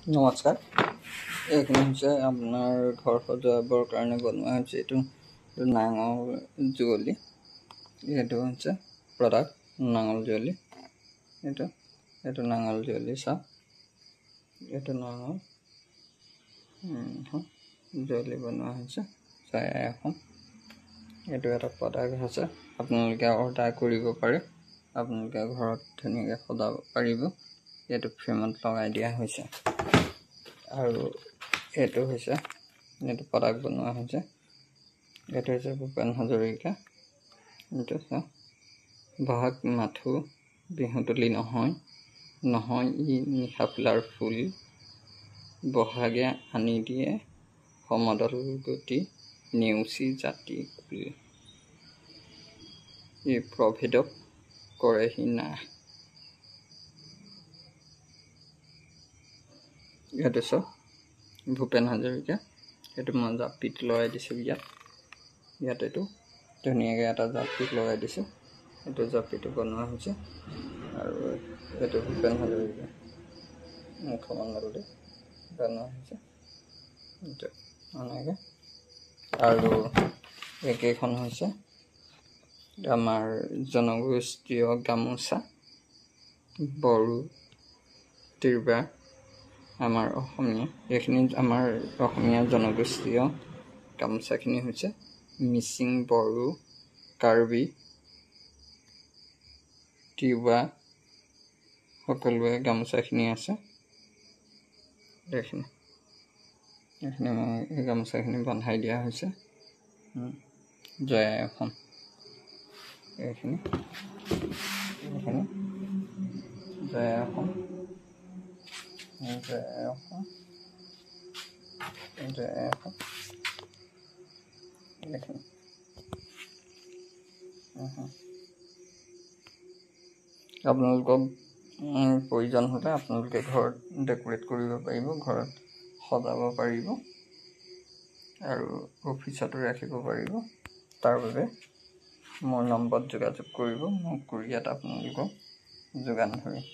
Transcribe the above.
নমস্কাৰ। এইখিনি হৈছে আপোনাৰ ঘৰ সজাবৰ কাৰণে বনোৱা হৈছে এইটো নাঙল যুঁৱলি। এইটো হৈছে প্ৰডাক্ট নাঙল যুঁৱলি। এইটো নাঙল যুঁৱলি চাওক, এইটো নাঙল যুঁৱলি বনোৱা হৈছে এখন। এইটো এটা প্ৰডাক্ট হৈছে, আপোনালোকে অৰ্ডাৰ কৰিব পাৰে, আপোনালোকে ঘৰত ধুনীয়াকৈ সজাব পাৰিব। এইটো ফ্ৰেমত লগাই দিয়া হৈছে। আৰু এইটো প্ৰডাক্ট বনোৱা হৈছে, এইটো হৈছে ভূপেন হাজৰিকা। এইটো বহাগ মাথো বিহুতলী নহয় ই নিশা ফুলাৰ ফুল, বহাগে আনি দিয়ে সমদল গতি, নেওচি জাতি কুল, ই প্ৰভেদক কৰেহি না। এইটো চাওক ভূপেন হাজৰিকা। এইটো মই জাপিত লগাই দিছোঁ ইয়াত এইটো ধুনীয়াকৈ এটা জাপিত লগাই দিছোঁ। এইটো জাপিটো বনোৱা হৈছে আৰু এইটো ভূপেন হাজৰিকা মুখমণ্ডলটো বনোৱা হৈছে এইটো এনেকৈ। আৰু একেইখন হৈছে আমাৰ জনগোষ্ঠীয় গামোচা, বড়ো, তিৰ্বা, আমাৰ অসমীয়া। এইখিনি আমাৰ অসমীয়া জনগোষ্ঠীয় গামোচাখিনি হৈছে মিচিং, বড়ো, কাৰ্বি, তিৱা সকলোৱে গামোচাখিনি আছে। এইখিনি মই এই গামোচাখিনি বন্ধাই দিয়া হৈছে। জয় আই অসম। এইখিনি জয় আই অসম, জয় আই অসম, জয় আই অসম। এইখিনি আপোনালোকক প্ৰয়োজন হ'লে আপোনালোকে ঘৰত ডেক'ৰেট কৰিব পাৰিব, ঘৰত সজাব পাৰিব আৰু অফিচতো ৰাখিব পাৰিব। তাৰ বাবে মোৰ নম্বৰত যোগাযোগ কৰিব, মই কুৰিয়াত আপোনালোকক যোগান ধৰিম।